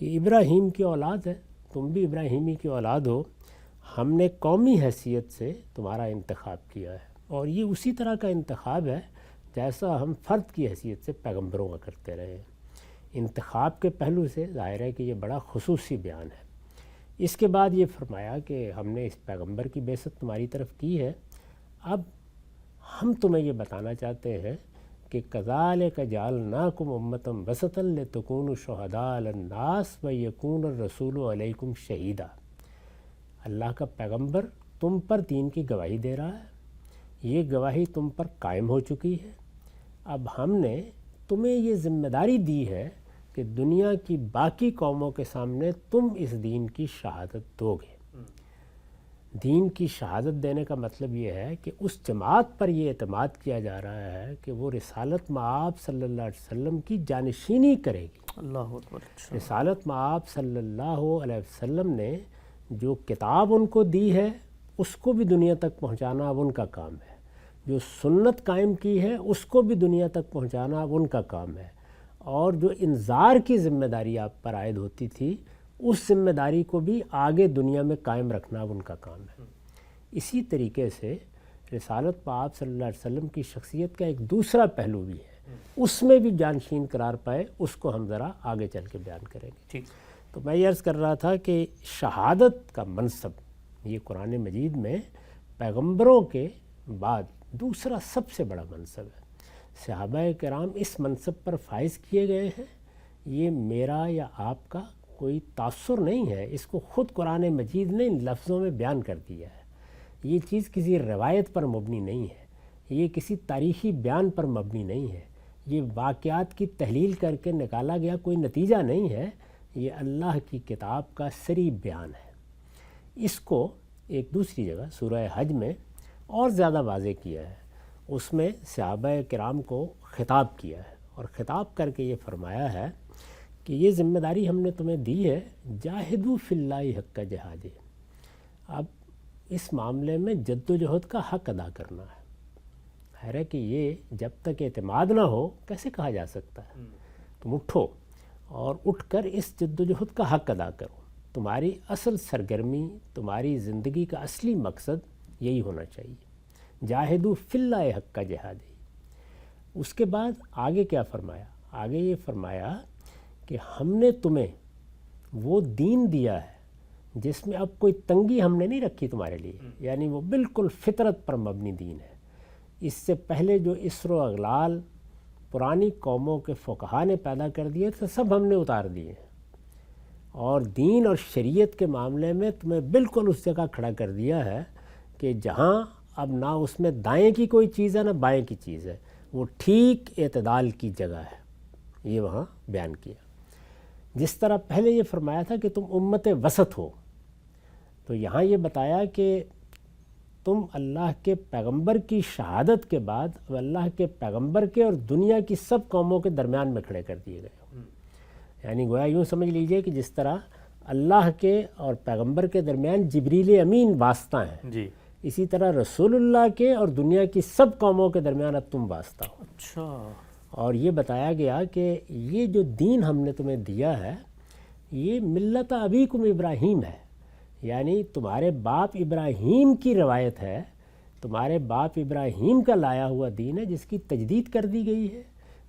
یہ ابراہیم کی اولاد ہے، تم بھی ابراہیمی کی اولاد ہو، ہم نے قومی حیثیت سے تمہارا انتخاب کیا ہے، اور یہ اسی طرح کا انتخاب ہے جیسا ہم فرد کی حیثیت سے پیغمبروں کا کرتے رہے ہیں۔ انتخاب کے پہلو سے ظاہر ہے کہ یہ بڑا خصوصی بیان ہے۔ اس کے بعد یہ فرمایا کہ ہم نے اس پیغمبر کی بعثت تمہاری طرف کی ہے، اب ہم تمہیں یہ بتانا چاہتے ہیں کہ کذالک جعلناکم امۃ وسطا لتکونوا شہداء علی الناس ویکون الرسول علیکم شہیدا۔ اللہ کا پیغمبر تم پر دین کی گواہی دے رہا ہے، یہ گواہی تم پر قائم ہو چکی ہے، اب ہم نے تمہیں یہ ذمہ داری دی ہے کہ دنیا کی باقی قوموں کے سامنے تم اس دین کی شہادت دو گے۔ دین کی شہادت دینے کا مطلب یہ ہے کہ اس جماعت پر یہ اعتماد کیا جا رہا ہے کہ وہ رسالت مآب صلی اللہ علیہ وسلم کی جانشینی کرے گی۔ اللہ اکبر۔ رسالت مآب صلی اللہ علیہ وسلم نے جو کتاب ان کو دی ہے اس کو بھی دنیا تک پہنچانا اب ان کا کام ہے، جو سنت قائم کی ہے اس کو بھی دنیا تک پہنچانا اب ان کا کام ہے، اور جو انذار کی ذمہ داری آپ پر عائد ہوتی تھی اس ذمہ داری کو بھی آگے دنیا میں قائم رکھنا اب ان کا کام ہے۔ اسی طریقے سے رسالت پاک صلی اللہ علیہ وسلم کی شخصیت کا ایک دوسرا پہلو بھی ہے، اس میں بھی جانشین قرار پائے، اس کو ہم ذرا آگے چل کے بیان کریں گے۔ تو میں یہ عرض کر رہا تھا کہ شہادت کا منصب یہ قرآن مجید میں پیغمبروں کے بعد دوسرا سب سے بڑا منصب ہے۔ صحابہ کرام اس منصب پر فائز کیے گئے ہیں، یہ میرا یا آپ کا کوئی تاثر نہیں ہے، اس کو خود قرآن مجید نے ان لفظوں میں بیان کر دیا ہے۔ یہ چیز کسی روایت پر مبنی نہیں ہے، یہ کسی تاریخی بیان پر مبنی نہیں ہے، یہ واقعات کی تحلیل کر کے نکالا گیا کوئی نتیجہ نہیں ہے، یہ اللہ کی کتاب کا صریح بیان ہے۔ اس کو ایک دوسری جگہ سورہ حج میں اور زیادہ واضح کیا ہے، اس میں صحابہ کرام کو خطاب کیا ہے اور خطاب کر کے یہ فرمایا ہے کہ یہ ذمہ داری ہم نے تمہیں دی ہے، جاہدوا فی اللہ حق جہادہ۔ اب اس معاملے میں جد و جہد کا حق ادا کرنا ہے۔ خیر ہے کہ یہ جب تک اعتماد نہ ہو کیسے کہا جا سکتا ہے؟ تم اٹھو اور اٹھ کر اس جد و جہد کا حق ادا کرو، تمہاری اصل سرگرمی، تمہاری زندگی کا اصلی مقصد یہی ہونا چاہیے، جاہدوا فی اللہ حق جہادہ۔ اس کے بعد آگے کیا فرمایا؟ آگے یہ فرمایا کہ ہم نے تمہیں وہ دین دیا ہے جس میں اب کوئی تنگی ہم نے نہیں رکھی تمہارے لیے، یعنی وہ بالکل فطرت پر مبنی دین ہے۔ اس سے پہلے جو اسر و اغلال پرانی قوموں کے فقہا نے پیدا کر دیے تھے سب ہم نے اتار دیے ہیں، اور دین اور شریعت کے معاملے میں تمہیں بالکل اس جگہ کھڑا کر دیا ہے کہ جہاں اب نہ اس میں دائیں کی کوئی چیز ہے نہ بائیں کی چیز ہے، وہ ٹھیک اعتدال کی جگہ ہے، یہ وہاں بیان کیا۔ جس طرح پہلے یہ فرمایا تھا کہ تم امت وسط ہو، تو یہاں یہ بتایا کہ تم اللہ کے پیغمبر کی شہادت کے بعد اب اللہ کے پیغمبر کے اور دنیا کی سب قوموں کے درمیان میں کھڑے کر دیے گئے ہو۔ یعنی گویا یوں سمجھ لیجئے کہ جس طرح اللہ کے اور پیغمبر کے درمیان جبریل امین واسطہ ہیں، جی، اسی طرح رسول اللہ کے اور دنیا کی سب قوموں کے درمیان اب تم واسطہ ہو۔ اچھا۔ اور یہ بتایا گیا کہ یہ جو دین ہم نے تمہیں دیا ہے یہ ملت ابیکم ابراہیم ہے، یعنی تمہارے باپ ابراہیم کی روایت ہے، تمہارے باپ ابراہیم کا لایا ہوا دین ہے جس کی تجدید کر دی گئی ہے،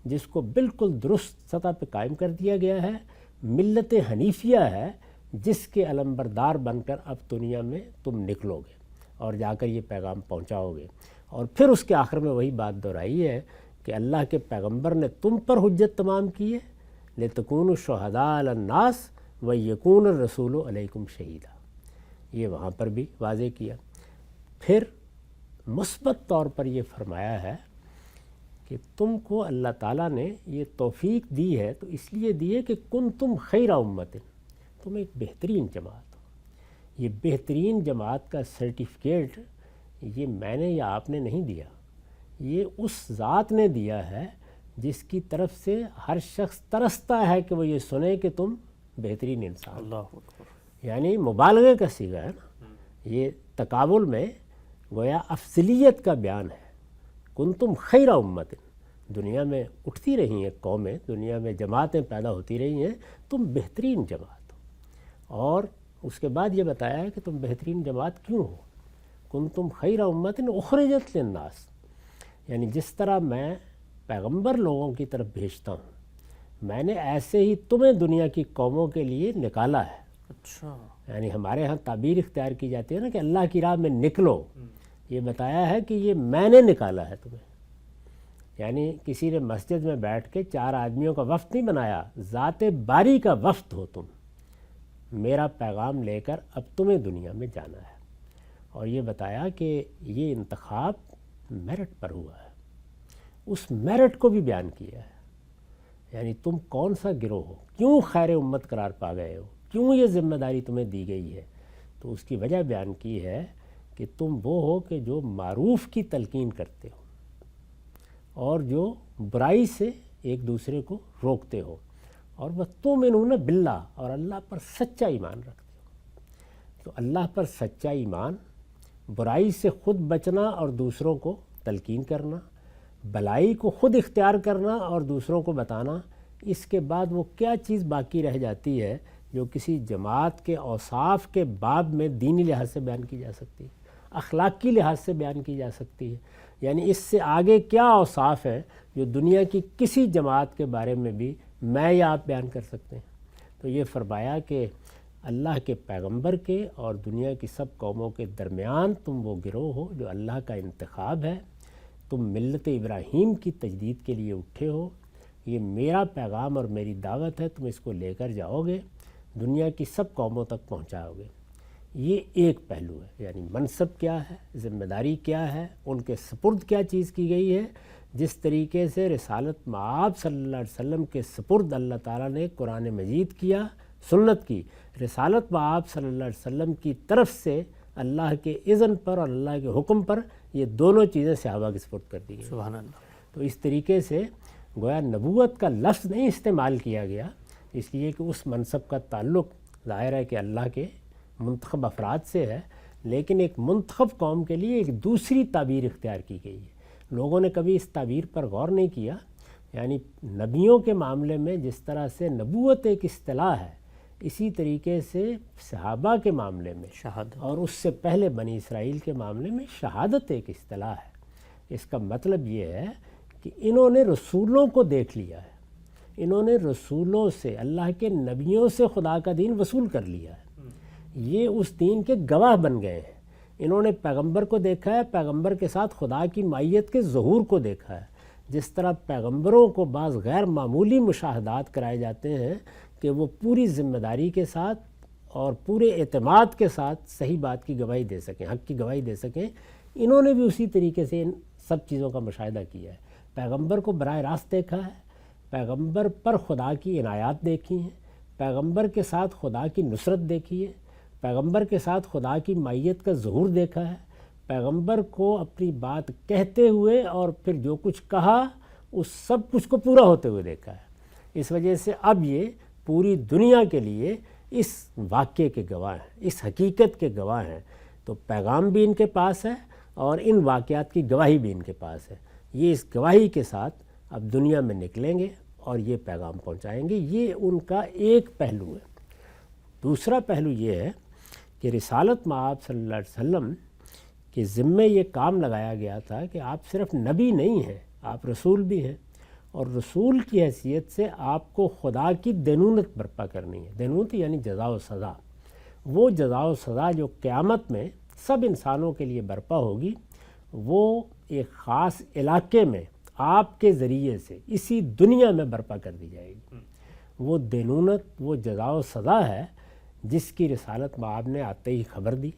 جس کو بالکل درست سطح پہ قائم کر دیا گیا ہے، ملت حنیفیہ ہے جس کے علمبردار بن کر اب دنیا میں تم نکلو گے اور جا کر یہ پیغام پہنچاؤ گے۔ اور پھر اس کے آخر میں وہی بات دہرائی ہے کہ اللہ کے پیغمبر نے تم پر حجت تمام کی ہے، لتکونوا شہداء علی الناس ویکون الرسول علیکم شہیدا، یہ وہاں پر بھی واضح کیا۔ پھر مثبت طور پر یہ فرمایا ہے کہ تم کو اللہ تعالیٰ نے یہ توفیق دی ہے تو اس لیے دی ہے کہ کنتم خیر امت، تم ایک بہترین جماعت ہو۔ یہ بہترین جماعت کا سرٹیفکیٹ یہ میں نے یا آپ نے نہیں دیا، یہ اس ذات نے دیا ہے جس کی طرف سے ہر شخص ترستا ہے کہ وہ یہ سنے کہ تم بہترین انسان۔ اللہ اکبر۔ یعنی مبالغے کا صیغہ ہے نا، یہ تقابل میں گویا افضلیت کا بیان ہے، کنتم خیر امت، دنیا میں اٹھتی رہی ہیں قومیں، دنیا میں جماعتیں پیدا ہوتی رہی ہیں، تم بہترین جماعت ہو۔ اور اس کے بعد یہ بتایا ہے کہ تم بہترین جماعت کیوں ہو، کنتم خیر امت اخرجت للناس، یعنی جس طرح میں پیغمبر لوگوں کی طرف بھیجتا ہوں، میں نے ایسے ہی تمہیں دنیا کی قوموں کے لیے نکالا ہے۔ اچھا، یعنی ہمارے ہاں تعبیر اختیار کی جاتی ہے نا کہ اللہ کی راہ میں نکلو، یہ بتایا ہے کہ یہ میں نے نکالا ہے تمہیں۔ یعنی کسی نے مسجد میں بیٹھ کے 4 آدمیوں کا وفد نہیں بنایا، ذات باری کا وفد ہو تم، میرا پیغام لے کر اب تمہیں دنیا میں جانا ہے۔ اور یہ بتایا کہ یہ انتخاب میرٹ پر ہوا ہے، اس میرٹ کو بھی بیان کیا ہے، یعنی تم کون سا گروہ ہو، کیوں خیر امت قرار پا گئے ہو، کیوں یہ ذمہ داری تمہیں دی گئی ہے، تو اس کی وجہ بیان کی ہے کہ تم وہ ہو کہ جو معروف کی تلقین کرتے ہو اور جو برائی سے ایک دوسرے کو روکتے ہو، اور وَتُؤْمِنُونَ بِاللَّهِ، اور اللہ پر سچا ایمان رکھتے ہو۔ تو اللہ پر سچا ایمان، برائی سے خود بچنا اور دوسروں کو تلقین کرنا، بلائی کو خود اختیار کرنا اور دوسروں کو بتانا، اس کے بعد وہ کیا چیز باقی رہ جاتی ہے جو کسی جماعت کے اوصاف کے باب میں دینی لحاظ سے بیان کی جا سکتی ہے، اخلاقی لحاظ سے بیان کی جا سکتی ہے؟ یعنی اس سے آگے کیا اوصاف ہیں جو دنیا کی کسی جماعت کے بارے میں بھی میں یا آپ بیان کر سکتے ہیں؟ تو یہ فرمایا کہ اللہ کے پیغمبر کے اور دنیا کی سب قوموں کے درمیان تم وہ گروہ ہو جو اللہ کا انتخاب ہے، تم ملت ابراہیم کی تجدید کے لیے اٹھے ہو، یہ میرا پیغام اور میری دعوت ہے، تم اس کو لے کر جاؤ گے، دنیا کی سب قوموں تک پہنچاؤ گے۔ یہ ایک پہلو ہے، یعنی منصب کیا ہے، ذمہ داری کیا ہے، ان کے سپرد کیا چیز کی گئی ہے۔ جس طریقے سے رسالت مآب صلی اللہ علیہ وسلم کے سپرد اللہ تعالیٰ نے قرآن مجید کیا، سنت کی، رسالت مآب صلی اللہ علیہ وسلم کی طرف سے اللہ کے اذن پر اور اللہ کے حکم پر یہ دونوں چیزیں صحابہ کے سپرد کر دی گئی۔ سبحان اللہ۔ تو اس طریقے سے گویا نبوت کا لفظ نہیں استعمال کیا گیا، اس لیے کہ اس منصب کا تعلق ظاہر ہے کہ اللہ کے منتخب افراد سے ہے، لیکن ایک منتخب قوم کے لیے ایک دوسری تعبیر اختیار کی گئی ہے۔ لوگوں نے کبھی اس تعبیر پر غور نہیں کیا، یعنی نبیوں کے معاملے میں جس طرح سے نبوت ایک اصطلاح ہے، اسی طریقے سے صحابہ کے معاملے میں شہادت، اور اس سے پہلے بنی اسرائیل کے معاملے میں شہادت ایک اصطلاح ہے۔ اس کا مطلب یہ ہے کہ انہوں نے رسولوں کو دیکھ لیا ہے، انہوں نے رسولوں سے، اللہ کے نبیوں سے خدا کا دین وصول کر لیا ہے، یہ اس دین کے گواہ بن گئے ہیں۔ انہوں نے پیغمبر کو دیکھا ہے، پیغمبر کے ساتھ خدا کی معیت کے ظہور کو دیکھا ہے۔ جس طرح پیغمبروں کو بعض غیر معمولی مشاہدات کرائے جاتے ہیں کہ وہ پوری ذمہ داری کے ساتھ اور پورے اعتماد کے ساتھ صحیح بات کی گواہی دے سکیں، حق کی گواہی دے سکیں، انہوں نے بھی اسی طریقے سے ان سب چیزوں کا مشاہدہ کیا ہے۔ پیغمبر کو براہ راست دیکھا ہے، پیغمبر پر خدا کی عنایات دیکھی ہیں، پیغمبر کے ساتھ خدا کی نصرت دیکھی ہے، پیغمبر کے ساتھ خدا کی معیت کا ظہور دیکھا ہے، پیغمبر کو اپنی بات کہتے ہوئے اور پھر جو کچھ کہا اس سب کچھ کو پورا ہوتے ہوئے دیکھا ہے۔ اس وجہ سے اب یہ پوری دنیا کے لیے اس واقعے کے گواہ ہیں، اس حقیقت کے گواہ ہیں۔ تو پیغام بھی ان کے پاس ہے اور ان واقعات کی گواہی بھی ان کے پاس ہے۔ یہ اس گواہی کے ساتھ اب دنیا میں نکلیں گے اور یہ پیغام پہنچائیں گے۔ یہ ان کا ایک پہلو ہے۔ دوسرا پہلو یہ ہے کہ رسالت مآب صلی اللہ علیہ وسلم کے ذمے یہ کام لگایا گیا تھا کہ آپ صرف نبی نہیں ہیں، آپ رسول بھی ہیں، اور رسول کی حیثیت سے آپ کو خدا کی دینونت برپا کرنی ہے۔ دینونت یعنی جزا و سزا، وہ جزا و سزا جو قیامت میں سب انسانوں کے لیے برپا ہوگی، وہ ایک خاص علاقے میں آپ کے ذریعے سے اسی دنیا میں برپا کر دی جائے گی۔ وہ دینونت، وہ جزا و سزا ہے جس کی رسالت مآب نے آتے ہی خبر دی،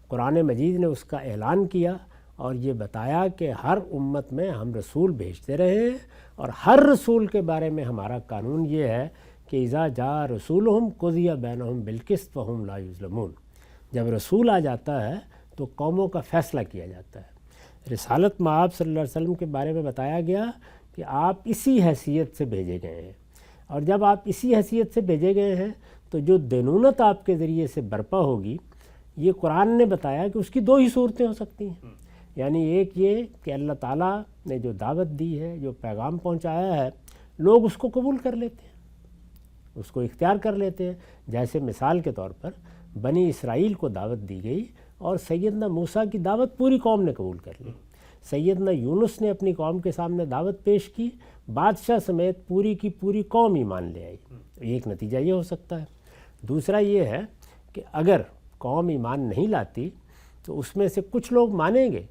قرآن مجید نے اس کا اعلان کیا اور یہ بتایا کہ ہر امت میں ہم رسول بھیجتے رہے ہیں، اور ہر رسول کے بارے میں ہمارا قانون یہ ہے کہ اذا جاء رسولہم قضی بینہم بالقسط وہم لا یظلمون، جب رسول آ جاتا ہے تو قوموں کا فیصلہ کیا جاتا ہے۔ رسالت مآب صلی اللہ علیہ وسلم کے بارے میں بتایا گیا کہ آپ اسی حیثیت سے بھیجے گئے ہیں، اور جب آپ اسی حیثیت سے بھیجے گئے ہیں تو جو دینونت آپ کے ذریعے سے برپا ہوگی، یہ قرآن نے بتایا کہ اس کی 2 ہی صورتیں ہو سکتی ہیں۔ یعنی ایک یہ کہ اللہ تعالیٰ نے جو دعوت دی ہے، جو پیغام پہنچایا ہے، لوگ اس کو قبول کر لیتے ہیں، اس کو اختیار کر لیتے ہیں. جیسے مثال کے طور پر بنی اسرائیل کو دعوت دی گئی اور سیدنا موسیٰ کی دعوت پوری قوم نے قبول کر لی. سیدنا یونس نے اپنی قوم کے سامنے دعوت پیش کی، بادشاہ سمیت پوری کی پوری قوم ایمان لے آئی. ایک نتیجہ یہ ہو سکتا ہے. دوسرا یہ ہے کہ اگر قوم ایمان نہیں لاتی تو اس میں سے کچھ لوگ مانیں گے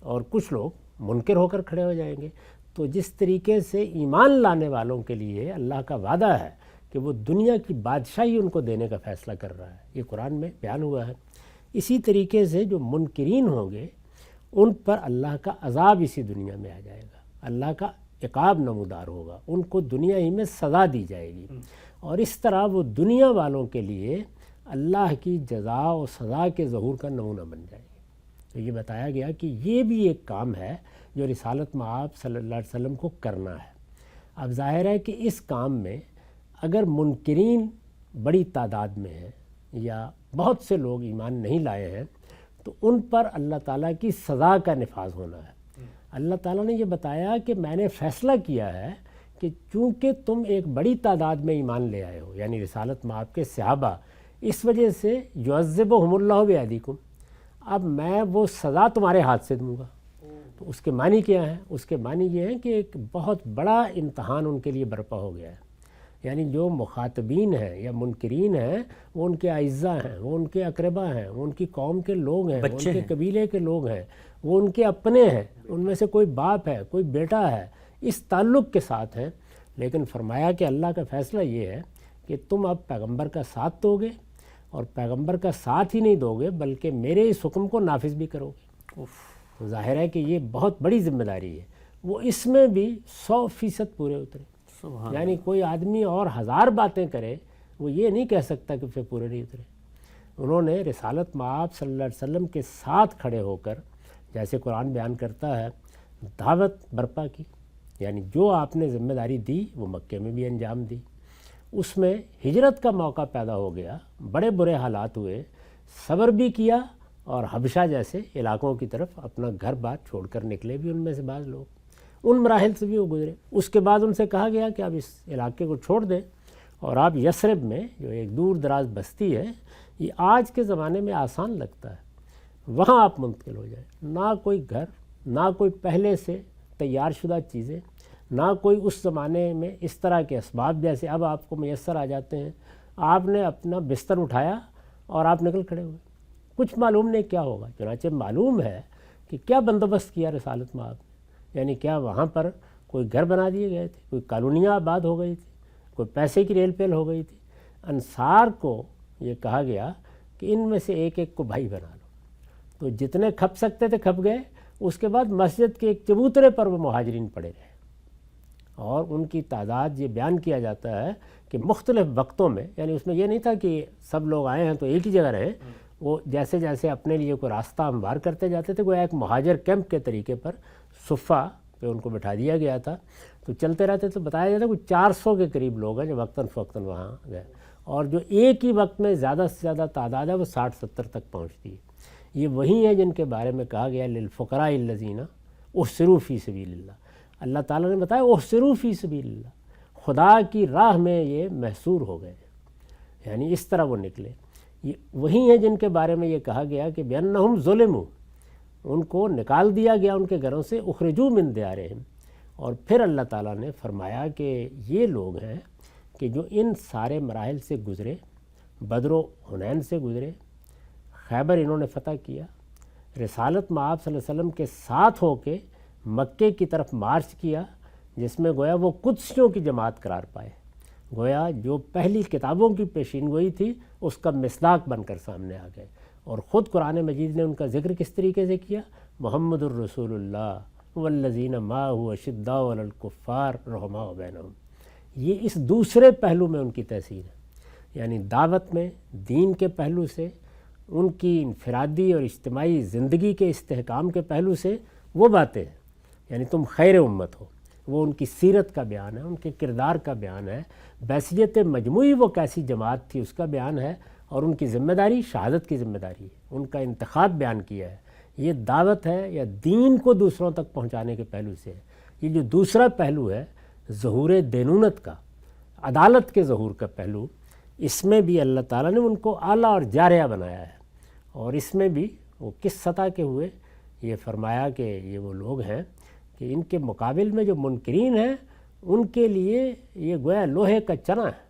اور کچھ لوگ منکر ہو کر کھڑے ہو جائیں گے. تو جس طریقے سے ایمان لانے والوں کے لیے اللہ کا وعدہ ہے کہ وہ دنیا کی بادشاہی ان کو دینے کا فیصلہ کر رہا ہے، یہ قرآن میں بیان ہوا ہے. اسی طریقے سے جو منکرین ہوں گے ان پر اللہ کا عذاب اسی دنیا میں آ جائے گا، اللہ کا عقاب نمودار ہوگا، ان کو دنیا ہی میں سزا دی جائے گی، اور اس طرح وہ دنیا والوں کے لیے اللہ کی جزا و سزا کے ظہور کا نمونہ بن جائے گی. تو یہ بتایا گیا کہ یہ بھی ایک کام ہے جو رسالت مآب صلی اللہ علیہ وسلم کو کرنا ہے. اب ظاہر ہے کہ اس کام میں اگر منکرین بڑی تعداد میں ہیں یا بہت سے لوگ ایمان نہیں لائے ہیں تو ان پر اللہ تعالیٰ کی سزا کا نفاذ ہونا ہے. اللہ تعالیٰ نے یہ بتایا کہ میں نے فیصلہ کیا ہے کہ چونکہ تم ایک بڑی تعداد میں ایمان لے آئے ہو، یعنی رسالت مآب کے صحابہ، اس وجہ سے یعذبہم اللہ بایدیکم، اب میں وہ سزا تمہارے ہاتھ سے دوں گا. تو اس کے معنی کیا ہے؟ اس کے معنی یہ ہے کہ ایک بہت بڑا امتحان ان کے لیے برپا ہو گیا ہے. یعنی جو مخاطبین ہیں یا منکرین ہیں وہ ان کے اعزاء ہیں، وہ ان کے اقربا ہیں، وہ ان کی قوم کے لوگ ہیں، وہ ان کے قبیلے کے لوگ ہیں، وہ ان کے اپنے ہیں، ان میں سے کوئی باپ ہے، کوئی بیٹا ہے، اس تعلق کے ساتھ ہیں. لیکن فرمایا کہ اللہ کا فیصلہ یہ ہے کہ تم اب پیغمبر کا ساتھ دو گے، اور پیغمبر کا ساتھ ہی نہیں دو گے بلکہ میرے اس حکم کو نافذ بھی کرو گے. تو ظاہر ہے کہ یہ بہت بڑی ذمہ داری ہے. وہ اس میں بھی 100% پورے اترے. یعنی کوئی آدمی اور 1000 باتیں کرے وہ یہ نہیں کہہ سکتا کہ پھر پورے نہیں اترے. انہوں نے رسالت مآب صلی اللہ علیہ وسلم کے ساتھ کھڑے ہو کر، جیسے قرآن بیان کرتا ہے، دعوت برپا کی. یعنی جو آپ نے ذمہ داری دی وہ مکے میں بھی انجام دی. اس میں ہجرت کا موقع پیدا ہو گیا، بڑے برے حالات ہوئے، صبر بھی کیا، اور حبشہ جیسے علاقوں کی طرف اپنا گھر بار چھوڑ کر نکلے بھی ان میں سے بعض لوگ. ان مراحل سے بھی وہ گزرے. اس کے بعد ان سے کہا گیا کہ آپ اس علاقے کو چھوڑ دیں اور آپ یثرب میں، جو ایک دور دراز بستی ہے، یہ آج کے زمانے میں آسان لگتا ہے، وہاں آپ منتقل ہو جائیں. نہ کوئی گھر، نہ کوئی پہلے سے تیار شدہ چیزیں، نہ کوئی اس زمانے میں اس طرح کے اسباب جیسے اب آپ کو میسر آ جاتے ہیں. آپ نے اپنا بستر اٹھایا اور آپ نکل کھڑے ہوئے. کچھ معلوم نہیں کیا ہوگا. چنانچہ معلوم ہے کہ کیا بندوبست کیا رسالت مآب نے. یعنی کیا وہاں پر کوئی گھر بنا دیے گئے تھے، کوئی کالونیاں آباد ہو گئی تھی، کوئی پیسے کی ریل پیل ہو گئی تھی. انصار کو یہ کہا گیا کہ ان میں سے ایک ایک کو بھائی بنا لو. تو جتنے کھپ سکتے تھے کھپ گئے. اس کے بعد مسجد کے ایک چبوترے پر وہ مہاجرین پڑے رہے، اور ان کی تعداد یہ بیان کیا جاتا ہے کہ مختلف وقتوں میں، یعنی اس میں یہ نہیں تھا کہ سب لوگ آئے ہیں تو ایک ہی جگہ رہیں. وہ جیسے جیسے اپنے لیے کوئی راستہ ہموار کرتے جاتے تھے، وہ ایک مہاجر کیمپ کے طریقے پر صفہ پہ ان کو بٹھا دیا گیا تھا. تو چلتے رہتے. تو بتایا جاتا ہے کوئی 400 کے قریب لوگ ہیں جو وقتاً فوقتاً وہاں گئے، اور جو ایک ہی وقت میں زیادہ سے زیادہ تعداد ہے وہ 60-70 تک پہنچتی ہے. یہ وہی ہیں جن کے بارے میں کہا گیا للفقراء الذین احصروا فی سبیل اللہ. اللہ تعالیٰ نے بتایا احصروا فی سبیل اللہ، خدا کی راہ میں یہ محصور ہو گئے، یعنی اس طرح وہ نکلے. یہ وہی ہیں جن کے بارے میں یہ کہا گیا کہ بأنہم ظلموا، ان کو نکال دیا گیا ان کے گھروں سے، اخرجوا من دیارہم. اور پھر اللہ تعالیٰ نے فرمایا کہ یہ لوگ ہیں کہ جو ان سارے مراحل سے گزرے، بدر و حنین سے گزرے، خیبر انہوں نے فتح کیا، رسالت مآب صلی اللہ علیہ وسلم کے ساتھ ہو کے مکے کی طرف مارچ کیا، جس میں گویا وہ قدسیوں کی جماعت قرار پائے. گویا جو پہلی کتابوں کی پیشین گوئی تھی اس کا مصداق بن کر سامنے آ گئے. اور خود قرآن مجید نے ان کا ذکر کس طریقے سے کیا؟ محمد الرسول اللہ والذین معہ اشداء علی الکفار رحماء بینہم. یہ اس دوسرے پہلو میں ان کی تاثیر ہے، یعنی دعوت میں، دین کے پہلو سے، ان کی انفرادی اور اجتماعی زندگی کے استحکام کے پہلو سے وہ باتیں ہیں. یعنی تم خیر امت ہو، وہ ان کی سیرت کا بیان ہے، ان کے کردار کا بیان ہے، بحثیت مجموعی وہ کیسی جماعت تھی اس کا بیان ہے، اور ان کی ذمہ داری شہادت کی ذمہ داری ہے. ان کا انتخاب بیان کیا ہے یہ دعوت ہے یا دین کو دوسروں تک پہنچانے کے پہلو سے ہے۔ یہ جو دوسرا پہلو ہے ظہور دینونت کا، عدالت کے ظہور کا پہلو، اس میں بھی اللہ تعالیٰ نے ان کو اعلیٰ اور جارحہ بنایا ہے، اور اس میں بھی وہ کس سطح کے ہوئے، یہ فرمایا کہ یہ وہ لوگ ہیں کہ ان کے مقابل میں جو منکرین ہیں ان کے لیے یہ گویا لوہے کا چنا ہے،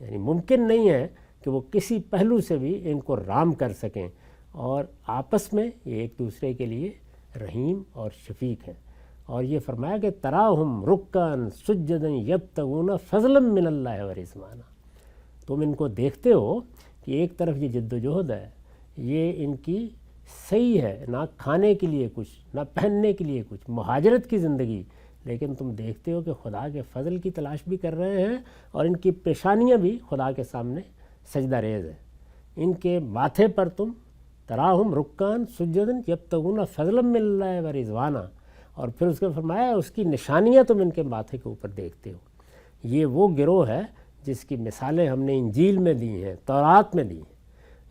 یعنی ممکن نہیں ہے کہ وہ کسی پہلو سے بھی ان کو رام کر سکیں، اور آپس میں یہ ایک دوسرے کے لیے رحیم اور شفیق ہیں۔ اور یہ فرمایا کہ تراہم رکعن سجدا یبتغون فضلا من اللہ ورضوانا، تم ان کو دیکھتے ہو کہ ایک طرف یہ جد و جہد ہے، یہ ان کی صحیح ہے، نہ کھانے کے لیے کچھ، نہ پہننے کے لیے کچھ، مہاجرت کی زندگی، لیکن تم دیکھتے ہو کہ خدا کے فضل کی تلاش بھی کر رہے ہیں، اور ان کی پیشانیاں بھی خدا کے سامنے سجدہ ریز ہیں۔ ان کے ماتھے پر تم تراہم رکعن سجدا یبتغون فضلا من اللہ ورضوانا، اور پھر اس کے فرمایا اس کی نشانیاں تم ان کے ماتھے کے اوپر دیکھتے ہو۔ یہ وہ گروہ ہے جس کی مثالیں ہم نے انجیل میں دی ہیں، تورات میں دی ہیں،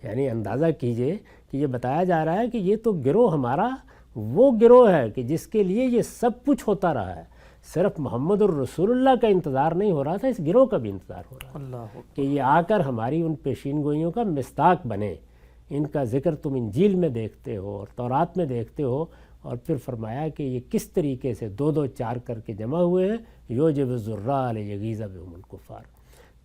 یعنی اندازہ کیجئے کہ یہ بتایا جا رہا ہے کہ یہ تو گروہ ہمارا وہ گروہ ہے کہ جس کے لیے یہ سب کچھ ہوتا رہا ہے، صرف محمد الرسول اللہ کا انتظار نہیں ہو رہا تھا، اس گروہ کا بھی انتظار ہو رہا ہے کہ یہ آ کر ہماری ان پیشین گوئیوں کا مصداق بنے۔ ان کا ذکر تم انجیل میں دیکھتے ہو اور تورات میں دیکھتے ہو، اور پھر فرمایا کہ یہ کس طریقے سے دو دو چار کر کے جمع ہوئے ہیں، یوجب الذرا لیغیظ بہم الکفار۔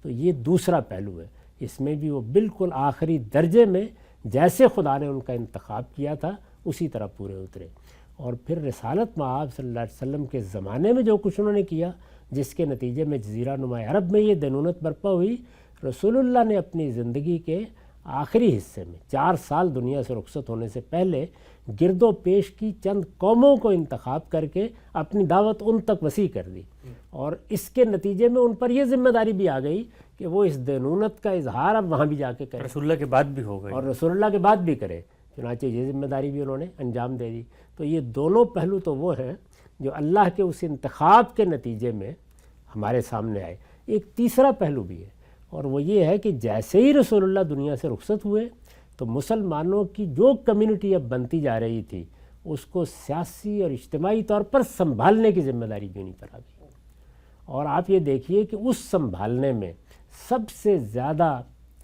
تو یہ دوسرا پہلو ہے، اس میں بھی وہ بالکل آخری درجے میں جیسے خدا نے ان کا انتخاب کیا تھا اسی طرح پورے اترے۔ اور پھر رسالت مآب صلی اللہ علیہ وسلم کے زمانے میں جو کچھ انہوں نے کیا، جس کے نتیجے میں جزیرہ نما عرب میں یہ دینونت برپا ہوئی، رسول اللہ نے اپنی زندگی کے آخری حصے میں 4 سال دنیا سے رخصت ہونے سے پہلے گرد و پیش کی چند قوموں کو انتخاب کر کے اپنی دعوت ان تک وسیع کر دی، اور اس کے نتیجے میں ان پر یہ ذمہ داری بھی آ گئی کہ وہ اس دینونت کا اظہار اب وہاں بھی جا کے کرے، رسول اللہ کے بعد بھی ہو گئی، اور رسول اللہ کے بعد بھی کرے، چنانچہ یہ ذمہ داری بھی انہوں نے انجام دے دی۔ تو یہ دونوں پہلو تو وہ ہیں جو اللہ کے اس انتخاب کے نتیجے میں ہمارے سامنے آئے۔ ایک تیسرا پہلو بھی ہے، اور وہ یہ ہے کہ جیسے ہی رسول اللہ دنیا سے رخصت ہوئے تو مسلمانوں کی جو کمیونٹی اب بنتی جا رہی تھی اس کو سیاسی اور اجتماعی طور پر سنبھالنے کی ذمہ داری بھی انہیں پر آ گئی، اور آپ یہ دیکھیے کہ اس سنبھالنے میں سب سے زیادہ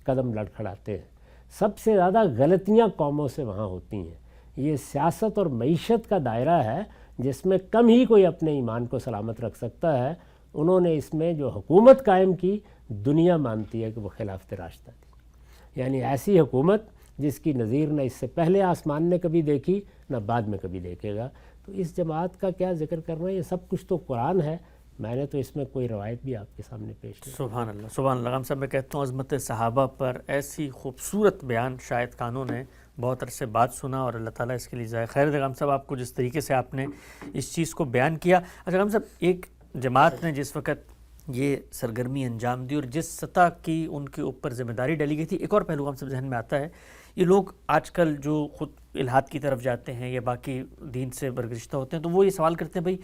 قدم لڑکھڑاتے ہیں، سب سے زیادہ غلطیاں قوموں سے وہاں ہوتی ہیں۔ یہ سیاست اور معیشت کا دائرہ ہے جس میں کم ہی کوئی اپنے ایمان کو سلامت رکھ سکتا ہے۔ انہوں نے اس میں جو حکومت قائم کی، دنیا مانتی ہے کہ وہ خلاف راستہ تھی، یعنی ایسی حکومت جس کی نظیر نہ اس سے پہلے آسمان نے کبھی دیکھی نہ بعد میں کبھی دیکھے گا۔ تو اس جماعت کا کیا ذکر کرنا، یہ سب کچھ تو قرآن ہے، میں نے تو اس میں کوئی روایت بھی آپ کے سامنے پیش کی۔ سبحان اللہ، سبحان اللہ۔ غام صاحب میں کہتا ہوں عظمت صحابہ پر ایسی خوبصورت بیان شاید قانون نے بہت عرصے بعد سنا، اور اللہ تعالیٰ اس کے لیے جزائے خیر دے غام صاحب آپ کو، جس طریقے سے آپ نے اس چیز کو بیان کیا۔ اچھا غام صاحب، ایک جماعت نے جس وقت یہ سرگرمی انجام دی اور جس سطح کی ان کے اوپر ذمہ داری ڈالی گئی تھی، ایک اور پہلو غام صاحب ذہن میں آتا ہے، یہ لوگ آج کل جو خود الحاد کی طرف جاتے ہیں یا باقی دین سے برگزشتہ ہوتے ہیں، تو وہ یہ سوال کرتے ہیں بھئی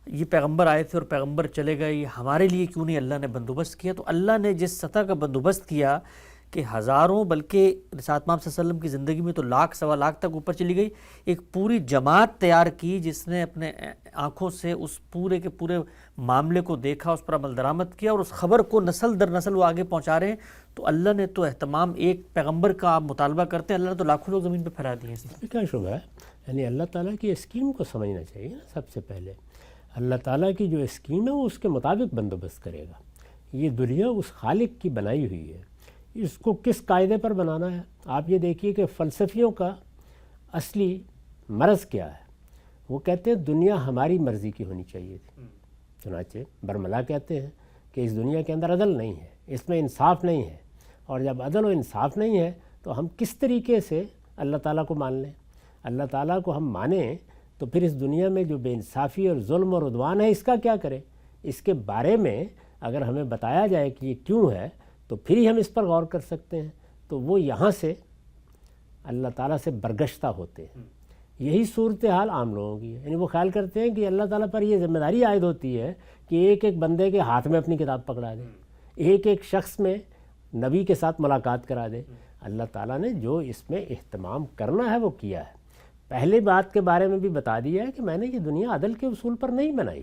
یہ پیغمبر آئے تھے اور پیغمبر چلے گئے، یہ ہمارے لیے کیوں نہیں اللہ نے بندوبست کیا؟ تو اللہ نے جس سطح کا بندوبست کیا کہ ہزاروں بلکہ رسالت مآب صلی اللہ علیہ وسلم کی زندگی میں تو لاکھ سوا لاکھ تک اوپر چلی گئی، ایک پوری جماعت تیار کی جس نے اپنے آنکھوں سے اس پورے کے پورے معاملے کو دیکھا، اس پر عمل درآمد کیا، اور اس خبر کو نسل در نسل وہ آگے پہنچا رہے ہیں۔ تو اللہ نے تو اہتمام، ایک پیغمبر کا آپ مطالبہ کرتے ہیں، اللہ نے تو لاکھوں لوگ زمین پہ پھیلا دیے ہیں۔ اس میں کیا شبہ ہے، یعنی اللہ تعالیٰ کی اسکیم کو سمجھنا چاہیے نا۔ سب سے پہلے اللہ تعالیٰ کی جو اسکیم ہے وہ اس کے مطابق بندوبست کرے گا۔ یہ دنیا اس خالق کی بنائی ہوئی ہے، اس کو کس قاعدے پر بنانا ہے؟ آپ یہ دیکھیے کہ فلسفیوں کا اصلی مرض کیا ہے، وہ کہتے ہیں دنیا ہماری مرضی کی ہونی چاہیے تھی۔ چنانچہ برملا کہتے ہیں کہ اس دنیا کے اندر عدل نہیں ہے، اس میں انصاف نہیں ہے، اور جب عدل و انصاف نہیں ہے تو ہم کس طریقے سے اللہ تعالیٰ کو مان لیں؟ اللہ تعالیٰ کو ہم مانیں تو پھر اس دنیا میں جو بے انصافی اور ظلم اور عدوان ہے اس کا کیا کریں؟ اس کے بارے میں اگر ہمیں بتایا جائے کہ یہ کیوں ہے تو پھر ہی ہم اس پر غور کر سکتے ہیں۔ تو وہ یہاں سے اللہ تعالیٰ سے برگشتہ ہوتے ہیں۔ یہی صورتحال عام لوگوں کی ہے، یعنی وہ خیال کرتے ہیں کہ اللہ تعالیٰ پر یہ ذمہ داری عائد ہوتی ہے کہ ایک ایک بندے کے ہاتھ میں اپنی کتاب پکڑا دے، ایک ایک شخص میں نبی کے ساتھ ملاقات کرا دے۔ اللہ تعالیٰ نے جو اس میں اہتمام کرنا ہے وہ کیا ہے۔ پہلے بات کے بارے میں بھی بتا دیا ہے کہ میں نے یہ دنیا عدل کے اصول پر نہیں بنائی،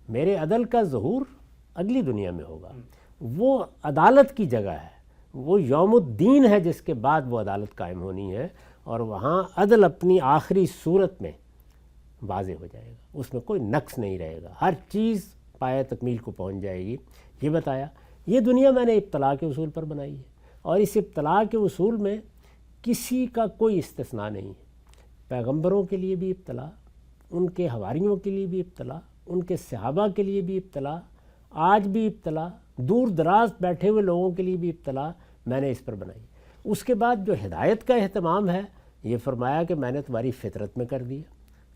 میرے عدل کا ظہور اگلی دنیا میں ہوگا، وہ عدالت کی جگہ ہے، وہ یوم الدین ہے جس کے بعد وہ عدالت قائم ہونی ہے، اور وہاں عدل اپنی آخری صورت میں واضح ہو جائے گا، اس میں کوئی نقص نہیں رہے گا، ہر چیز پایہ تکمیل کو پہنچ جائے گی۔ یہ بتایا یہ دنیا میں نے ابتلاء کے اصول پر بنائی ہے، اور اس ابتلاء کے اصول میں کسی کا کوئی استثناء نہیں ہے، پیغمبروں کے لیے بھی ابتلاء، ان کے حواریوں کے لیے بھی ابتلاء، ان کے صحابہ کے لیے بھی ابتلاء، آج بھی ابتلاء، دور دراز بیٹھے ہوئے لوگوں کے لیے بھی ابتلاء میں نے اس پر بنائی۔ اس کے بعد جو ہدایت کا اہتمام ہے، یہ فرمایا کہ میں نے تمہاری فطرت میں کر دیا،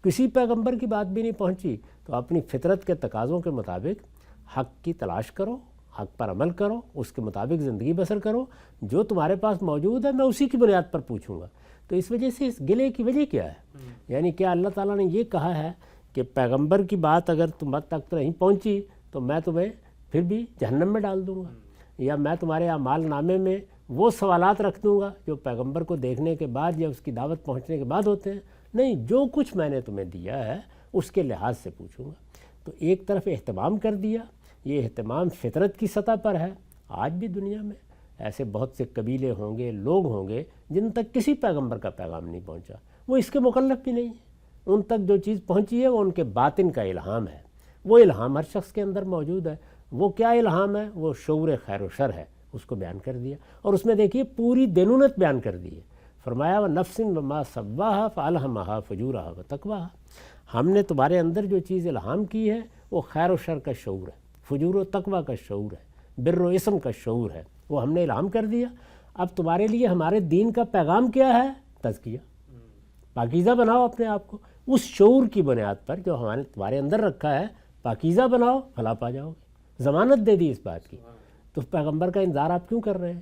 کسی پیغمبر کی بات بھی نہیں پہنچی تو اپنی فطرت کے تقاضوں کے مطابق حق کی تلاش کرو، حق پر عمل کرو، اس کے مطابق زندگی بسر کرو، جو تمہارے پاس موجود ہے میں اسی کی بنیاد پر پوچھوں گا۔ تو اس وجہ سے اس گلے کی وجہ کیا ہے؟ یعنی کیا اللہ تعالیٰ نے یہ کہا ہے کہ پیغمبر کی بات اگر تم تک نہیں پہنچی تو میں تمہیں پھر بھی جہنم میں ڈال دوں گا، یا میں تمہارے اعمال نامے میں وہ سوالات رکھ دوں گا جو پیغمبر کو دیکھنے کے بعد یا اس کی دعوت پہنچنے کے بعد ہوتے ہیں؟ نہیں، جو کچھ میں نے تمہیں دیا ہے اس کے لحاظ سے پوچھوں گا۔ تو ایک طرف اہتمام کر دیا، یہ اہتمام فطرت کی سطح پر ہے۔ آج بھی دنیا میں ایسے بہت سے قبیلے ہوں گے، لوگ ہوں گے جن تک کسی پیغمبر کا پیغام نہیں پہنچا، وہ اس کے مکلف بھی نہیں ہیں، ان تک جو چیز پہنچی ہے وہ ان کے باطن کا الہام ہے، وہ الہام ہر شخص کے اندر موجود ہے۔ وہ کیا الہام ہے؟ وہ شعور خیر و شر ہے، اس کو بیان کر دیا، اور اس میں دیکھیے پوری دینونت بیان کر دی ہے۔ فرمایا وَنَفْسٍ وَمَا سَوَّاهَا فَأَلْهَمَهَا فُجُورَهَا وَتَقْوَاهَا، ہم نے تمہارے اندر جو چیز الہام کی ہے وہ خیر و شر کا شعور ہے، فجور و تقوی کا شعور ہے، بر و اسم کا شعور ہے، وہ ہم نے الہام کر دیا۔ اب تمہارے لیے ہمارے دین کا پیغام کیا ہے؟ تزکیہ، پاکیزہ بناؤ اپنے آپ کو، اس شعور کی بنیاد پر جو ہمارے تمہارے اندر رکھا ہے، پاکیزہ بناؤ، فلاح پا جاؤ گے، ضمانت دے دی اس بات کی۔ تو پیغمبر کا انتظار آپ کیوں کر رہے ہیں؟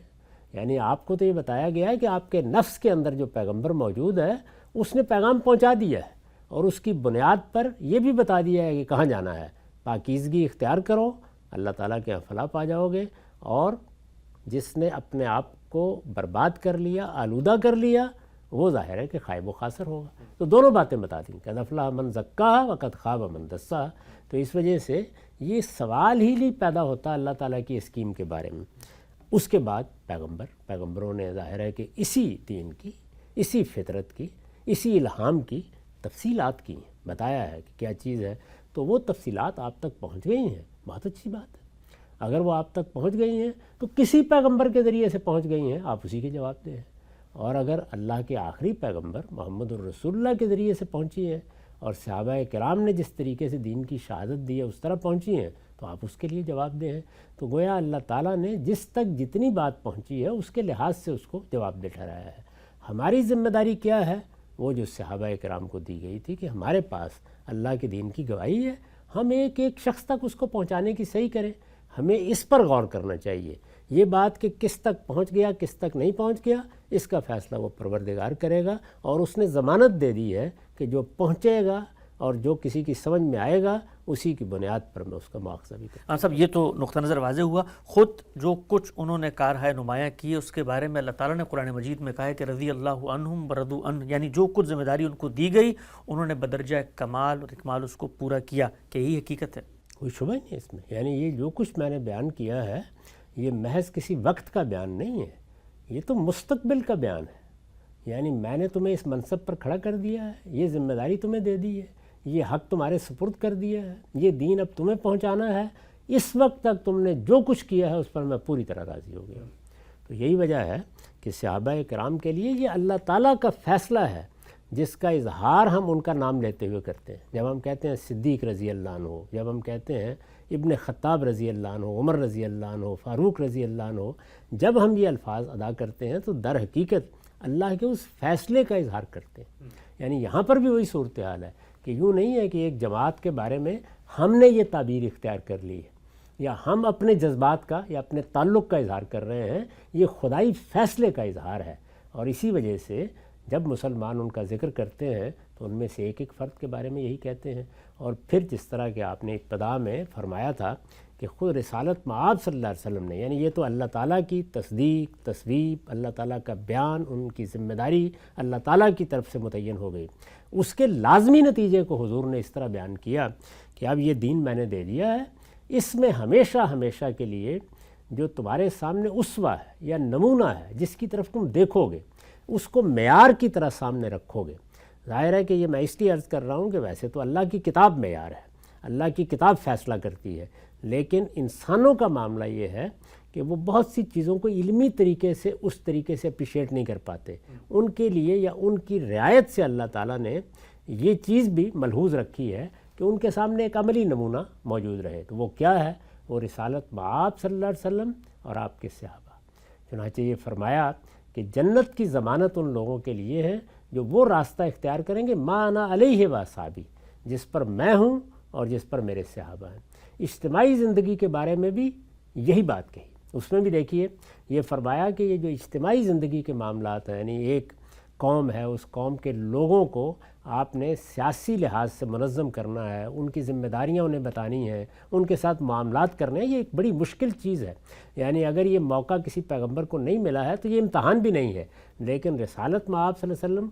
یعنی آپ کو تو یہ بتایا گیا ہے کہ آپ کے نفس کے اندر جو پیغمبر موجود ہے اس نے پیغام پہنچا دیا ہے، اور اس کی بنیاد پر یہ بھی بتا دیا ہے کہ کہاں جانا ہے، پاکیزگی اختیار کرو، اللہ تعالیٰ کے یہاں فلاح پا جاؤ گے۔ اور جس نے اپنے آپ کو برباد کر لیا، آلودہ کر لیا، وہ ظاہر ہے کہ خائب و خاسر ہوگا۔ تو دونوں باتیں بتا دیں، قد افلح من زکاہا وقد خاب من دساہا۔ تو اس وجہ سے یہ سوال ہی نہیں پیدا ہوتا اللہ تعالیٰ کی اسکیم کے بارے میں۔ اس کے بعد پیغمبروں نے ظاہر ہے کہ اسی دین کی، اسی فطرت کی، اسی الہام کی تفصیلات کی ہیں، بتایا ہے کہ کیا چیز ہے، تو وہ تفصیلات آپ تک پہنچ گئی ہیں، بہت اچھی بات ہے۔ اگر وہ آپ تک پہنچ گئی ہیں تو کسی پیغمبر کے ذریعے سے پہنچ گئی ہیں، آپ اسی کے جواب دیں۔ اور اگر اللہ کے آخری پیغمبر محمد الرسول اللہ کے ذریعے سے پہنچی ہیں اور صحابہ کرام نے جس طریقے سے دین کی شہادت دی ہے اس طرح پہنچی ہیں، تو آپ اس کے لیے جواب دیں۔ تو گویا اللہ تعالیٰ نے جس تک جتنی بات پہنچی ہے اس کے لحاظ سے اس کو جواب دہ ٹھہرایا ہے۔ ہماری ذمہ داری کیا ہے؟ وہ جو صحابہ کرام کو دی گئی تھی کہ ہمارے پاس اللہ کے دین کی گواہی ہے، ہم ایک ایک شخص تک اس کو پہنچانے کی صحیح کریں۔ ہمیں اس پر غور کرنا چاہیے، یہ بات کہ کس تک پہنچ گیا کس تک نہیں پہنچ گیا، اس کا فیصلہ وہ پروردگار کرے گا، اور اس نے ضمانت دے دی ہے کہ جو پہنچے گا اور جو کسی کی سمجھ میں آئے گا اسی کی بنیاد پر میں اس کا مواخذہ بھی کروں۔ صاحب یہ تو نقطہ نظر واضح ہوا، خود جو کچھ انہوں نے کارہائے نمایاں کی اس کے بارے میں اللہ تعالیٰ نے قرآن مجید میں کہا ہے کہ رضی اللہ عنہم ورضوا عنہ، یعنی جو کچھ ذمہ داری ان کو دی گئی انہوں نے بدرجہ کمال اور اکمال اس کو پورا کیا، کہ یہی حقیقت ہے؟ کوئی شبہ نہیں اس میں، یعنی یہ جو کچھ میں نے بیان کیا ہے یہ محض کسی وقت کا بیان نہیں ہے، یہ تو مستقبل کا بیان ہے۔ یعنی میں نے تمہیں اس منصب پر کھڑا کر دیا ہے، یہ ذمہ داری تمہیں دے دی ہے، یہ حق تمہارے سپرد کر دیا ہے، یہ دین اب تمہیں پہنچانا ہے، اس وقت تک تم نے جو کچھ کیا ہے اس پر میں پوری طرح راضی ہو گیا۔ تو یہی وجہ ہے کہ صحابہ کرام کے لیے یہ اللہ تعالیٰ کا فیصلہ ہے جس کا اظہار ہم ان کا نام لیتے ہوئے کرتے ہیں۔ جب ہم کہتے ہیں صدیق رضی اللہ عنہ، جب ہم کہتے ہیں ابن خطاب رضی اللہ عنہ، عمر رضی اللہ عنہ، فاروق رضی اللہ عنہ، جب ہم یہ الفاظ ادا کرتے ہیں تو در حقیقت اللہ کے اس فیصلے کا اظہار کرتے ہیں۔ یعنی یہاں پر بھی وہی صورتحال ہے کہ یوں نہیں ہے کہ ایک جماعت کے بارے میں ہم نے یہ تعبیر اختیار کر لی ہے یا ہم اپنے جذبات کا یا اپنے تعلق کا اظہار کر رہے ہیں، یہ خدائی فیصلے کا اظہار ہے۔ اور اسی وجہ سے جب مسلمان ان کا ذکر کرتے ہیں تو ان میں سے ایک ایک فرد کے بارے میں یہی کہتے ہیں۔ اور پھر جس طرح کہ آپ نے ابتدا میں فرمایا تھا کہ خود رسالت مآب صلی اللہ علیہ وسلم نے، یعنی یہ تو اللہ تعالیٰ کی تصدیق، تصویب، اللہ تعالیٰ کا بیان، ان کی ذمہ داری اللہ تعالیٰ کی طرف سے متعین ہو گئی، اس کے لازمی نتیجے کو حضور نے اس طرح بیان کیا کہ اب یہ دین میں نے دے دیا ہے، اس میں ہمیشہ ہمیشہ کے لیے جو تمہارے سامنے اسوہ ہے یا نمونہ ہے، جس کی طرف تم دیکھو گے، اس کو معیار کی طرح سامنے رکھو گے۔ ظاہر ہے کہ یہ میں اس لیے عرض کر رہا ہوں کہ ویسے تو اللہ کی کتاب معیار ہے، اللہ کی کتاب فیصلہ کرتی ہے، لیکن انسانوں کا معاملہ یہ ہے کہ وہ بہت سی چیزوں کو علمی طریقے سے اس طریقے سے اپریشیٹ نہیں کر پاتے، ان کے لیے یا ان کی رعایت سے اللہ تعالیٰ نے یہ چیز بھی ملحوظ رکھی ہے کہ ان کے سامنے ایک عملی نمونہ موجود رہے۔ تو وہ کیا ہے؟ وہ رسالت مآب صلی اللہ علیہ وسلم اور آپ کے صحابہ۔ چنانچہ یہ فرمایا کہ جنت کی ضمانت ان لوگوں کے لیے ہے جو وہ راستہ اختیار کریں گے ما انا علیہ و اصحابی، جس پر میں ہوں اور جس پر میرے صحابہ ہیں۔ اجتماعی زندگی کے بارے میں بھی یہی بات کہی، اس میں بھی دیکھیے یہ فرمایا کہ یہ جو اجتماعی زندگی کے معاملات ہیں، یعنی ایک قوم ہے، اس قوم کے لوگوں کو آپ نے سیاسی لحاظ سے منظم کرنا ہے، ان کی ذمہ داریاں انہیں بتانی ہیں، ان کے ساتھ معاملات کرنے ہیں، یہ ایک بڑی مشکل چیز ہے۔ یعنی اگر یہ موقع کسی پیغمبر کو نہیں ملا ہے تو یہ امتحان بھی نہیں ہے، لیکن رسالت مآب صلی اللہ علیہ وسلم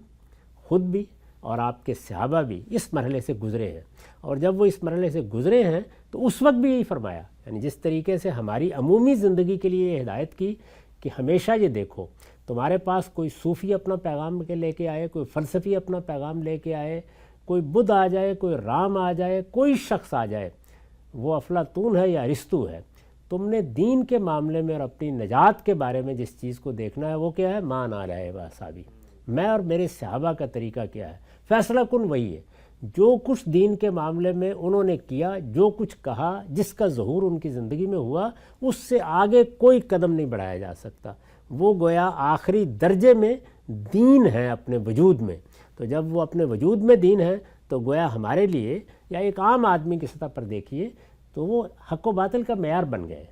خود بھی اور آپ کے صحابہ بھی اس مرحلے سے گزرے ہیں، اور جب وہ اس مرحلے سے گزرے ہیں تو اس وقت بھی یہی فرمایا، یعنی جس طریقے سے ہماری عمومی زندگی کے لیے یہ ہدایت کی کہ ہمیشہ یہ دیکھو تمہارے پاس کوئی صوفی اپنا پیغام لے کے آئے، کوئی فلسفی اپنا پیغام لے کے آئے، کوئی بدھ آ جائے، کوئی رام آ جائے، کوئی شخص آ جائے، وہ افلاطون ہے یا ارسطو ہے، تم نے دین کے معاملے میں اور اپنی نجات کے بارے میں جس چیز کو دیکھنا ہے وہ کیا ہے؟ ما انا علیہ و اصحابی، میں اور میرے صحابہ کا طریقہ کیا ہے۔ فیصلہ کن وہی ہے، جو کچھ دین کے معاملے میں انہوں نے کیا، جو کچھ کہا، جس کا ظہور ان کی زندگی میں ہوا، اس سے آگے کوئی قدم نہیں بڑھایا جا سکتا۔ وہ گویا آخری درجے میں دین ہے اپنے وجود میں، تو جب وہ اپنے وجود میں دین ہے تو گویا ہمارے لیے یا ایک عام آدمی کی سطح پر دیکھیے تو وہ حق و باطل کا معیار بن گئے۔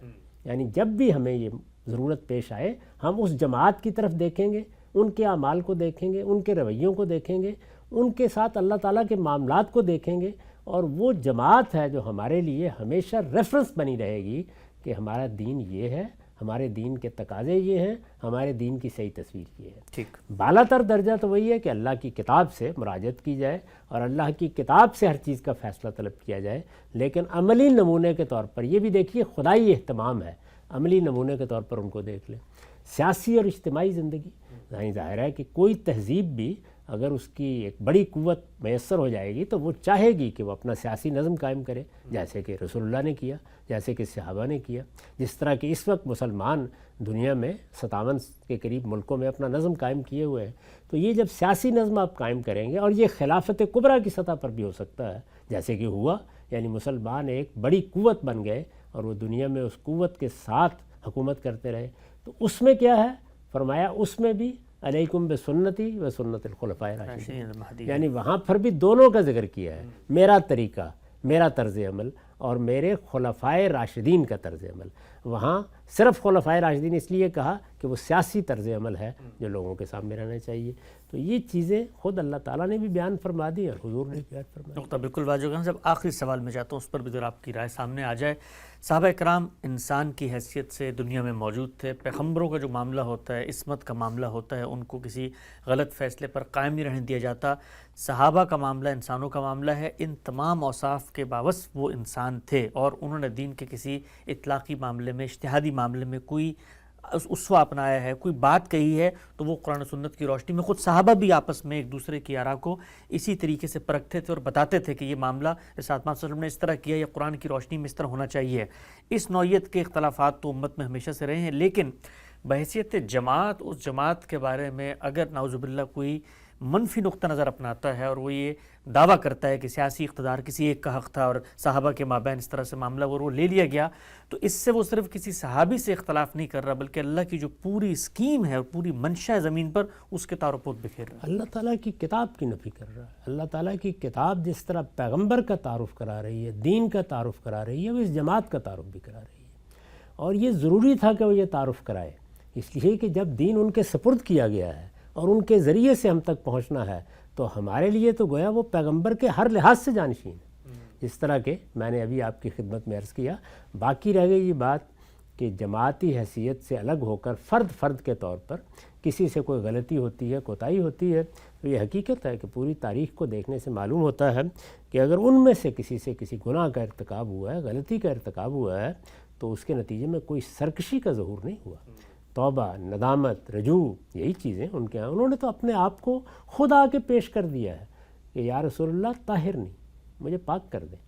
یعنی جب بھی ہمیں یہ ضرورت پیش آئے ہم اس جماعت کی طرف دیکھیں گے، ان کے اعمال کو دیکھیں گے، ان کے رویوں کو دیکھیں گے، ان کے ساتھ اللہ تعالیٰ کے معاملات کو دیکھیں گے، اور وہ جماعت ہے جو ہمارے لیے ہمیشہ ریفرنس بنی رہے گی کہ ہمارا دین یہ ہے، ہمارے دین کے تقاضے یہ ہیں، ہمارے دین کی صحیح تصویر یہ ہے۔ ٹھیک، بالا تر درجہ تو وہی ہے کہ اللہ کی کتاب سے مراجعت کی جائے اور اللہ کی کتاب سے ہر چیز کا فیصلہ طلب کیا جائے، لیکن عملی نمونے کے طور پر یہ بھی دیکھیے خدائی اہتمام ہے، عملی نمونے کے طور پر ان کو دیکھ لیں۔ سیاسی اور اجتماعی زندگی، ظاہر ہے کہ کوئی تہذیب بھی اگر اس کی ایک بڑی قوت میسر ہو جائے گی تو وہ چاہے گی کہ وہ اپنا سیاسی نظم قائم کرے، جیسے کہ رسول اللہ نے کیا، جیسے کہ صحابہ نے کیا، جس طرح کہ اس وقت مسلمان دنیا میں 57 کے قریب ملکوں میں اپنا نظم قائم کیے ہوئے ہیں۔ تو یہ جب سیاسی نظم آپ قائم کریں گے، اور یہ خلافت کبریٰ کی سطح پر بھی ہو سکتا ہے جیسے کہ ہوا، یعنی مسلمان ایک بڑی قوت بن گئے اور وہ دنیا میں اس قوت کے ساتھ حکومت کرتے رہے، تو اس میں کیا ہے؟ فرمایا اس میں بھی علیکم بسنتی و سنت الخلفاء الراشدین، یعنی وہاں پر بھی دونوں کا ذکر کیا ہے، میرا طریقہ، میرا طرز عمل اور میرے خلفائے راشدین کا طرز عمل۔ وہاں صرف خلفائے راشدین اس لیے کہا کہ وہ سیاسی طرز عمل ہے جو لوگوں کے سامنے رہنا چاہیے۔ تو یہ چیزیں خود اللہ تعالیٰ نے بھی بیان فرما دی اور حضور نے بیان فرما دی۔ نقطہ بالکل واضح ہوگا۔ جب آخری سوال میں جاتا ہوں اس پر بھی ذرا آپ کی رائے سامنے آ جائے۔ صحابہ کرام انسان کی حیثیت سے دنیا میں موجود تھے، پیغمبروں کا جو معاملہ ہوتا ہے، عصمت کا معاملہ ہوتا ہے، ان کو کسی غلط فیصلے پر قائم نہیں رہنے دیا جاتا۔ صحابہ کا معاملہ انسانوں کا معاملہ ہے، ان تمام اوصاف کے باوجود وہ انسان تھے اور انہوں نے دین کے کسی اطلاقی معاملے میں، اجتہادی معاملے میں کوئی اسوہ اپنایا ہے، کوئی بات کہی ہے تو وہ قرآن و سنت کی روشنی میں خود صحابہ بھی آپس میں ایک دوسرے کی آراء کو اسی طریقے سے پرکھتے تھے اور بتاتے تھے کہ یہ معاملہ رسالت محمد صلی اللہ علیہ وسلم نے اس طرح کیا، یہ قرآن کی روشنی میں اس طرح ہونا چاہیے۔ اس نوعیت کے اختلافات تو امت میں ہمیشہ سے رہے ہیں، لیکن بحیثیت جماعت، اس جماعت کے بارے میں اگر نعوذ باللہ کوئی منفی نقطہ نظر اپناتا ہے اور وہ یہ دعویٰ کرتا ہے کہ سیاسی اقتدار کسی ایک کا حق تھا اور صحابہ کے مابین اس طرح سے معاملہ وہ لے لیا گیا، تو اس سے وہ صرف کسی صحابی سے اختلاف نہیں کر رہا بلکہ اللہ کی جو پوری اسکیم ہے اور پوری منشا ہے زمین پر اس کے تعارفات بکھیر رہا ہے۔ اللہ تعالیٰ کی کتاب کی نفی کر رہا ہے۔ اللہ تعالیٰ کی کتاب جس طرح پیغمبر کا تعارف کرا رہی ہے، دین کا تعارف کرا رہی ہے، وہ اس جماعت کا تعارف بھی کرا رہی ہے، اور یہ ضروری تھا کہ وہ یہ تعارف کرائے، اس لیے کہ جب دین ان کے سپرد کیا گیا ہے اور ان کے ذریعے سے ہم تک پہنچنا ہے تو ہمارے لیے تو گویا وہ پیغمبر کے ہر لحاظ سے جانشین ہے۔ اس طرح کے میں نے ابھی آپ کی خدمت میں عرض کیا. باقی رہ گئی یہ بات کہ جماعتی حیثیت سے الگ ہو کر فرد کے طور پر کسی سے کوئی غلطی ہوتی ہے، کوتاہی ہوتی ہے، تو یہ حقیقت ہے کہ پوری تاریخ کو دیکھنے سے معلوم ہوتا ہے کہ اگر ان میں سے کسی گناہ کا ارتکاب ہوا ہے، غلطی کا ارتکاب ہوا ہے، تو اس کے نتیجے میں کوئی سرکشی کا ظہور نہیں ہوا. توبہ، ندامت، رجوع، یہی چیزیں ان کے ہیں. انہوں نے تو اپنے آپ کو خود آ کے پیش کر دیا ہے کہ یا رسول اللہ طاہر نہیں، مجھے پاک کر دیں.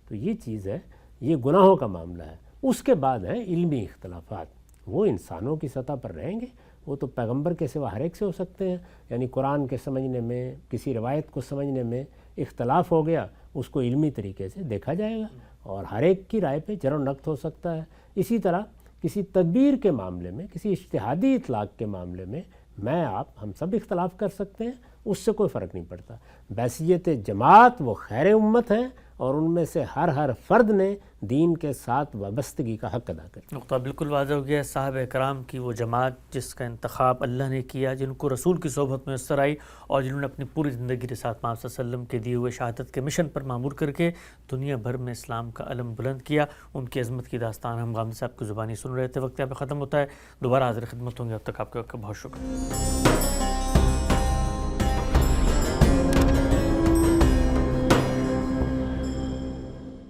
تو یہ چیز ہے، یہ گناہوں کا معاملہ ہے. اس کے بعد ہیں علمی اختلافات، وہ انسانوں کی سطح پر رہیں گے. وہ تو پیغمبر کے سوا ہر ایک سے ہو سکتے ہیں. یعنی قرآن کے سمجھنے میں، کسی روایت کو سمجھنے میں اختلاف ہو گیا، اس کو علمی طریقے سے دیکھا جائے گا اور ہر ایک کی رائے پہ جر و نقد ہو سکتا ہے. اسی طرح کسی تدبیر کے معاملے میں، کسی اجتہادی اطلاق کے معاملے میں ہم سب اختلاف کر سکتے ہیں، اس سے کوئی فرق نہیں پڑتا. بحیثیت جماعت وہ خیر امت ہیں اور ان میں سے ہر فرد نے دین کے ساتھ وابستگی کا حق ادا کر. نقطہ بالکل واضح ہو گیا. صاحب کرام کی وہ جماعت جس کا انتخاب اللہ نے کیا، جن کو رسول کی صحبت میسر آئی اور جنہوں نے اپنی پوری زندگی رسالت محمد صلی اللہ علیہ وسلم کے دیے ہوئے شہادت کے مشن پر معمور کر کے دنیا بھر میں اسلام کا علم بلند کیا، ان کی عظمت کی داستان ہم غامدی صاحب کی زبانی سن رہے تھے. وقت یہاں پہ ختم ہوتا ہے، دوبارہ حاضر خدمت ہوں گے. اب تک آپ کا بہت شکریہ.